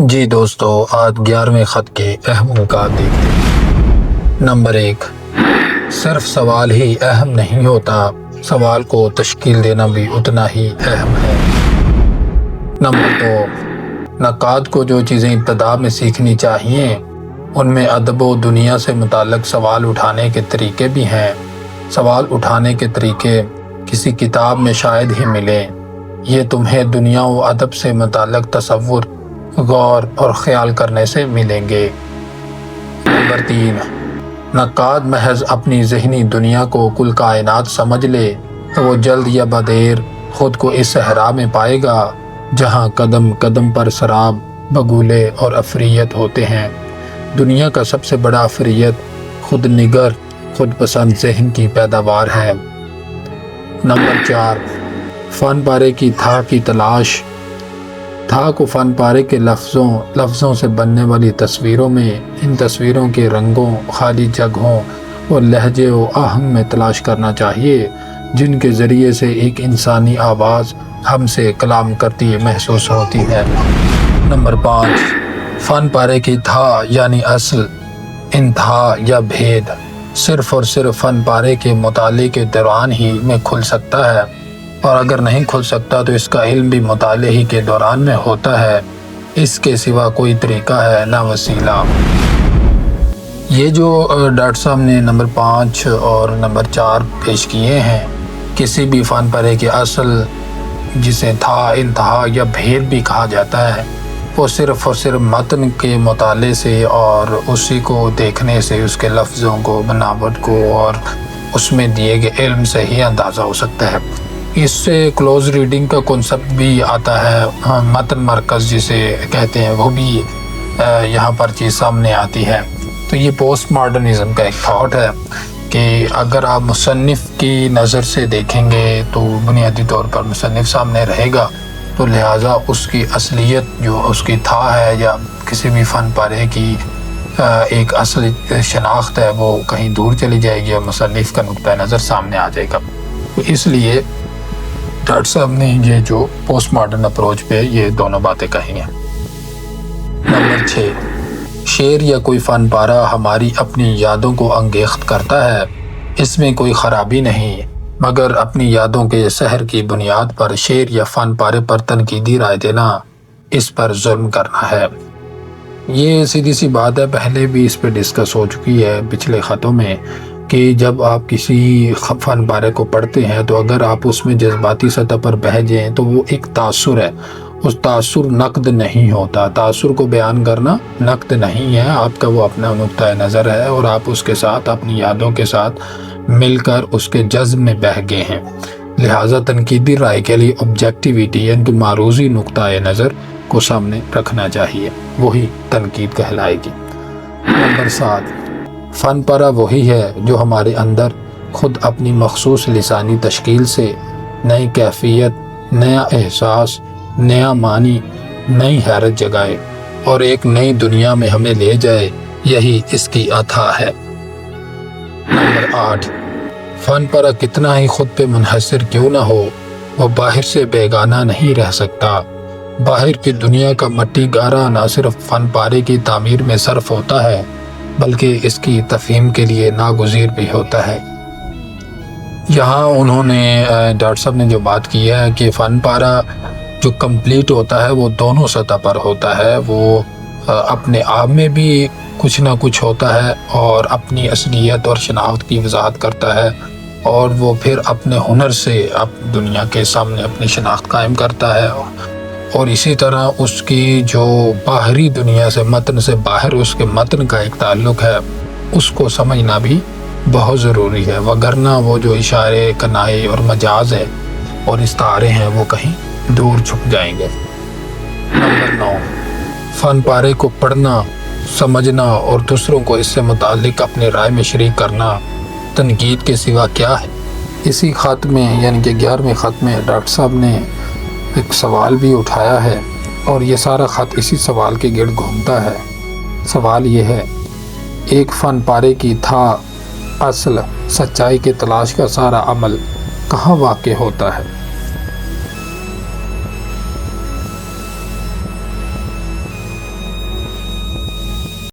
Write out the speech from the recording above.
جی دوستو، آج 11ویں خط کے اہم نکات دیکھتے ہیں۔ نمبر 1، صرف سوال ہی اہم نہیں ہوتا، سوال کو تشکیل دینا بھی اتنا ہی اہم ہے۔ نمبر 2، نقاد کو جو چیزیں ابتدا میں سیکھنی چاہیے ان میں ادب و دنیا سے متعلق سوال اٹھانے کے طریقے بھی ہیں۔ سوال اٹھانے کے طریقے کسی کتاب میں شاید ہی ملیں، یہ تمہیں دنیا و ادب سے متعلق تصور، غور اور خیال کرنے سے ملیں گے۔ نمبر 3، نقاد محض اپنی ذہنی دنیا کو کل کائنات سمجھ لے تو وہ جلد یا بدیر خود کو اس صحرا میں پائے گا جہاں قدم قدم پر سراب، بگولے اور افریت ہوتے ہیں۔ دنیا کا سب سے بڑا افریت خود نگر، خود پسند ذہن کی پیداوار ہے۔ نمبر 4، فن پارے کی تھا کی تلاش۔ تھا کو فن پارے کے لفظوں سے بننے والی تصویروں میں، ان تصویروں کے رنگوں، خالی جگہوں اور لہجے و آہنگ میں تلاش کرنا چاہیے جن کے ذریعے سے ایک انسانی آواز ہم سے کلام کرتی محسوس ہوتی ہے۔ نمبر 5، فن پارے کی تھا یعنی اصل، انتہا یا بھید صرف اور صرف فن پارے کے مطالعے کے دوران ہی میں کھل سکتا ہے، اور اگر نہیں کھل سکتا تو اس کا علم بھی مطالعے ہی کے دوران میں ہوتا ہے، اس کے سوا کوئی طریقہ ہے نہ وسیلہ۔ یہ جو ڈاکٹر صاحب نے نمبر 5 اور نمبر 4 پیش کیے ہیں، کسی بھی فن پارے کے اصل جسے تھا، انتہا یا بھید بھی کہا جاتا ہے، وہ صرف اور صرف متن کے مطالعے سے اور اسی کو دیکھنے سے، اس کے لفظوں کو، بناوٹ کو اور اس میں دیے گئے علم سے ہی اندازہ ہو سکتا ہے۔ اس سے کلوز ریڈنگ کا کنسپٹ بھی آتا ہے، متن مرکز جسے کہتے ہیں، وہ بھی یہاں پر چیز سامنے آتی ہے۔ تو یہ پوسٹ ماڈرنزم کا ایک تھاٹ ہے کہ اگر آپ مصنف کی نظر سے دیکھیں گے تو بنیادی طور پر مصنف سامنے رہے گا، تو لہٰذا اس کی اصلیت جو اس کی تھا ہے یا کسی بھی فن پارے کی ایک اصل شناخت ہے وہ کہیں دور چلی جائے گی اور مصنف کا نقطہ نظر سامنے آ جائے گا۔ اس لیے ڈاکٹر صاحب نے یہ جو پوسٹ ماڈرن اپروچ پہ یہ دونوں باتیں کہی ہیں۔ نمبر 6، شعر یا کوئی فن پارہ ہماری اپنی یادوں کو انگیخت کرتا ہے، اس میں کوئی خرابی نہیں، مگر اپنی یادوں کے سحر کی بنیاد پر شعر یا فن پارے پر تنقیدی رائے دینا اس پر ظلم کرنا ہے۔ یہ سیدھی سی بات ہے، پہلے بھی اس پہ ڈسکس ہو چکی ہے پچھلے خطوں میں کہ جب آپ کسی فن پارے کو پڑھتے ہیں تو اگر آپ اس میں جذباتی سطح پر بہہ جائیں تو وہ ایک تاثر ہے، اس تاثر نقد نہیں ہوتا۔ تاثر کو بیان کرنا نقد نہیں ہے، آپ کا وہ اپنا نقطہ نظر ہے اور آپ اس کے ساتھ اپنی یادوں کے ساتھ مل کر اس کے جذب میں بہہ گئے ہیں، لہٰذا تنقیدی رائے کے لیے آبجیکٹیویٹی یعنی معروضی نقطہ نظر کو سامنے رکھنا چاہیے، وہی تنقید کہلائے گی۔ نمبر 7، فن پارہ وہی ہے جو ہمارے اندر خود اپنی مخصوص لسانی تشکیل سے نئی کیفیت، نیا احساس، نیا معنی، نئی حیرت جگائے اور ایک نئی دنیا میں ہمیں لے جائے، یہی اس کی عطا ہے۔ نمبر 8، فن پارہ کتنا ہی خود پہ منحصر کیوں نہ ہو، وہ باہر سے بیگانہ نہیں رہ سکتا۔ باہر کی دنیا کا مٹی گارا نہ صرف فن پارے کی تعمیر میں صرف ہوتا ہے بلکہ اس کی تفہیم کے لیے ناگزیر بھی ہوتا ہے۔ یہاں انہوں نے ڈاکٹر صاحب نے جو بات کی ہے کہ فن پارہ جو کمپلیٹ ہوتا ہے وہ دونوں سطح پر ہوتا ہے، وہ اپنے آپ میں بھی کچھ نہ کچھ ہوتا ہے اور اپنی اصلیت اور شناخت کی وضاحت کرتا ہے، اور وہ پھر اپنے ہنر سے دنیا کے سامنے اپنی شناخت قائم کرتا ہے، اور اسی طرح اس کی جو باہری دنیا سے، متن سے باہر اس کے متن کا ایک تعلق ہے، اس کو سمجھنا بھی بہت ضروری ہے، وگرنہ وہ جو اشارے، کنائے اور مجاز ہے اور استعارے ہیں وہ کہیں دور چھپ جائیں گے۔ نمبر 9، فن پارے کو پڑھنا، سمجھنا اور دوسروں کو اس سے متعلق اپنی رائے میں شریک کرنا تنقید کے سوا کیا ہے۔ اسی خط میں یعنی کہ 11ویں خط میں ڈاکٹر صاحب نے ایک سوال بھی اٹھایا ہے اور یہ سارا خط اسی سوال کے گرد گھومتا ہے۔ سوال یہ ہے، ایک فن پارے کی تھا، اصل، سچائی کے تلاش کا سارا عمل کہاں واقع ہوتا ہے؟